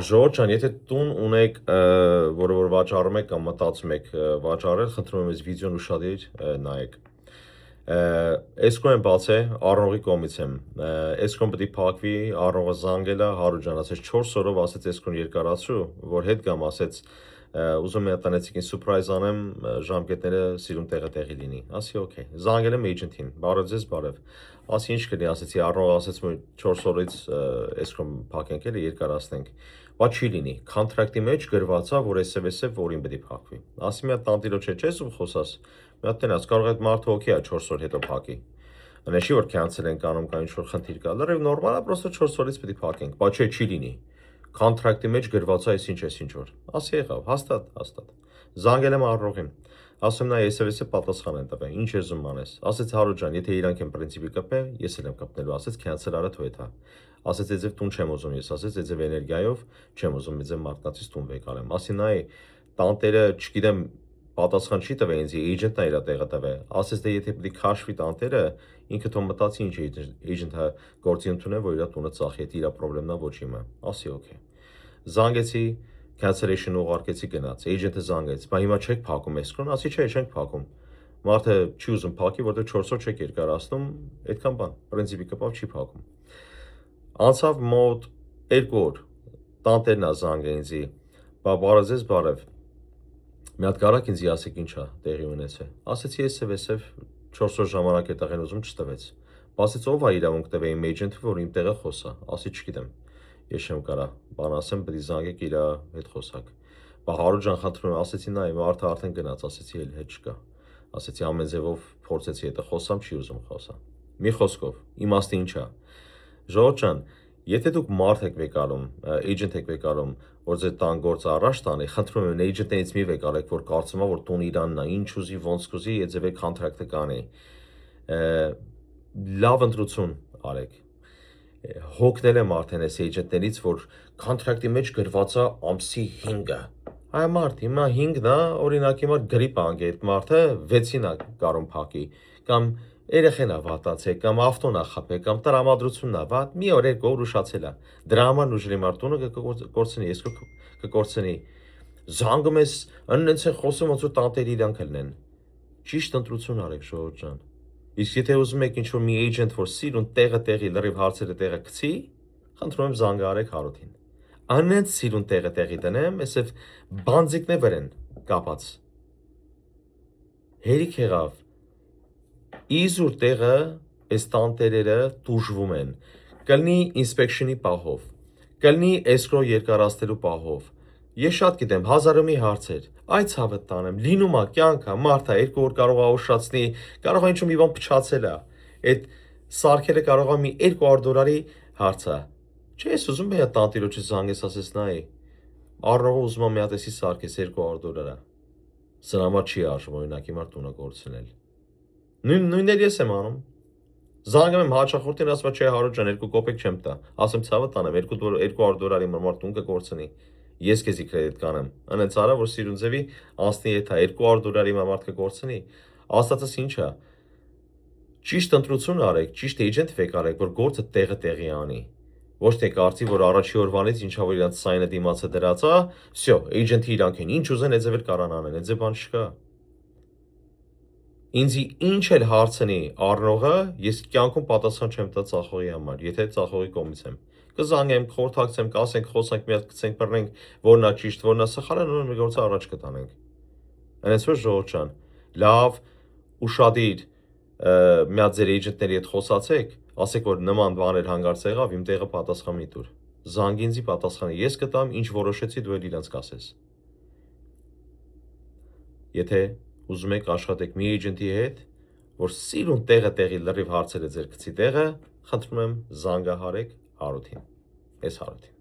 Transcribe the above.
Ժողովուրդ ջան, եթե տուն ունեք, որը որ վաճառում եք կամ մտածում եք վաճառել, խնդրում եմ այս վիդեոն ուշադիր նայեք։ Escrow-ն բաց է, առնողի կողմից եմ։ Escrow-ն պետք է փակվի, առնողը զանգել է, Հարություն ջան, ասեց 4 օրով ասեց Escrow-ն երկարացրու, որ հետ գամ, ասեց ուզում եմ տնեցիկին սուրպրայզ անեմ, ժամկետները սիրուն տեղի լինի։ Ասի օքեյ։ Զանգել եմ էջենտին, բարև ձեզ, բարև։ Ասի ինչ կլինի, ասեցի առնողը ասեց որ 4 օրից Escrow-ն փակենք էլի երկարացնենք։ Բա չի լինի, contract-ի մեջ գրված է, որ SF որին պետք է փակվի։ Ասի մի հատ տանտիրոջ հետ չես ու խոսաս։ Մի հատ տենաս, կարող է այդ մարդը օքեյ է 4 օր հետո փակի։ Անեշի որ cancel են կանում կամ ինչ որ խնդիր կա, լրիվ նորմալ է, պրոստը 4 օրից պետք է փակենք։ Բա չէ, չի լինի։ Contract-ի մեջ գրված է ինչ որ։ Ասի եղավ, հաստատ։ Զանգել եմ առողին։ Ասում նա SF-ը պատասխան են տվել։ Ինչ ես ուզում անես։ Ասեց Հարություն ջան, եթե իրանք են պրինցիպի կապել, ես էլ եմ կապնելու, ասեց cancel արա թույլ է։ Ասեց ձեզ տուն չեմ ուզում ես, ասեց ձեզ էներգիայով չեմ ուզում ձեզ մարդկացից տուն վեկալեմ։ Ասի նայ, տանտերը, չգիտեմ, պատասխան չի տվել ինձ, էջենտն է իր տեղը տվել։ Ասեց դե եթե պետք է քաշվի տանտերը, ինքը թող մտածի ինչ էջենտը գործի ընդունել, որ իր տունը ծախի, դա իր խնդրեմն է, ոչ իմը։ Ասի օքեյ։ Զանգեցի, cancellation ուղարկեցի գնաց։ Էջենտը զանգեց, բայց հիմա չեք փակում escrow-ն, ասի չէ, չենք փակում։ Մարդը չի ուզում փակի, որտեղ 4 օր չեք երկարացնում, այդքան բան, պրինցիպի կապով չի փակում։ Անցավ մոտ 2 օր, տանտերն է զանգել ինձի, բարև ձեզ, բարև։ Մի հատ կարակ ինձի ասեք ինչա տեղի ունեցել։ Ասեցի SF 4 օր ժամանակ է տղեն ուզում չտվեց։ Ասեց ով է իրավունք տվել իմ էջենտը, որ իմ տեղը խոսա։ Ասի չգիտեմ։ Ես չեմ կարա, բան ասեմ, պետք է զանգեք իր հետ խոսակ։ Բա Հարություն ջան, խնդրում եմ, ասեցի նայ, մարդը արդեն գնաց, ասեցի էլ հետ չկա։ Ասեցի ամեն ձևով փորձեցի հետը խոսամ, չի ուզում խոսա։ Մի խոսքով, իմաստը ինչա։ Ժողովուրդ ջան, եթե դուք մարդ եք վեկալում, էջենտ եք վեկալում, որ ձեր տան գործը առաջ տանի, խնդրում եմ էջենտից մի վեկալեք, որ կարծում է, որ տուն իրանն է, ինչ ուզի, ոնց կուզի, այդ ձևի կոնտրակտը կանի։ Լավ ընտրություն արեք։ Հոգնել եմ արդեն այս էջենտներից, որ կոնտրակտի մեջ գրված է ամսի 5-ը։ Այ մարդ, հիմա 5-ն է, օրինակ հիմա գրիպ անգե այդ մարդը 6-ին է կարում փակի, կամ երեխեն է վատացել, կամ ավտոն է խփել, կամ տրամադրությունն է վատ, մի օր երկու օր ուշացել է։ Դրա համար ուժերի մարդունը կկորցնի, ես կկորցնի։ Զանգում ես, ըննենց են խոսում, ոնց որ տանտերի իրանք լնեն։ Ճիշտ ընտրություն արեք, ժողովուրդ ջան։ Իսկ եթե ուզում եք ինչ-որ մի էջենտ, որ սիրուն տեղի լրիվ հարցերը տեղը գցի, խնդրում եմ զանգարեք Հարութին։ Անենց սիրուն տեղի տնեմ, այսև բանձիկն է վրեն կապած։ Հերիք եղավ։ Իզուր տեղը այս տանտերերը տուժվում են։ Կլնի inspection-ի պահով, կլնի escrow երկարացնելու պահով։ Ես շատ գիտեմ, հազարը մի հարցեր, այ ցավը տանեմ, լինում է, կյանք է, մարդը 2 օր կարող է ուշացնի, կարող է ինչ-որ մի բան փչացել է։ Այդ սարքերը կարող է մի $200 հարց է։ Չէ, ես ուզում եմ տանտիրոջը զանգես, ասես նայ, առնողը ուզում եմ մի հատ էսի սարքես $200։ Սրա համար չի արժում, օրինակ հիմա տունը կորցնել։ Նույնն էլ ես եմ անում։ Զանգում եմ հաճախորդին, ասում է չէ, Հարություն ջան, 2 կոպեկ չեմ տա։ Ասեմ ցավը տանեմ, $200 համար տուն կկորցնի։ Ես քեզի կրեդիտ կանեմ։ Անենց արա, որ սիրուն ձևի անցնի հետ է $200 համար կկորցնի։ Աստածս ինչա։ Ճիշտ ընտրություն արեք, ճիշտ էջենտ վեկարեք, որ գործը տեղի անի։ Ոչ թե կարծի, որ առաջի օրվանից ինչա որ իրանց սայնը դիմացը դրած է, всё, էջենտի իրանք են, ինչ ուզեն այդ ձևեր կարան անեն, այդ ձև բան չկա։ Ինձի ինչ էլ հարցնի առնողը, ես կյանքում պատասխան չեմ տա ծախողի համար, եթե ծախողի կողմից եմ։ Կզանգեմ, խորհրդակցեմ, կասենք, խոսանք, մի հատ գցենք, բռնենք, որն է ճիշտ, որն է սխալը, նույն գործը առաջ կտանենք։ Այնպես որ ժողովուրդ ջան, լավ, ուշադիր, մի հատ ձեր էջենտների հետ խոսացեք, ասեք որ նման բաներ հանգարց եղավ, իմ տեղը պատասխան մի տուր։ Զանգի ինձի պատասխանը ես կտամ, ինչ որոշեցի դու էլ իրանց կասես։ Եթե ուզում եք աշխատեք մի էջենտի հետ, որ սիրուն տեղի լրիվ հարցերը ձեր գցի տեղը, խնդրում եմ զանգահարեք Հարութին։ Ես Հարութին։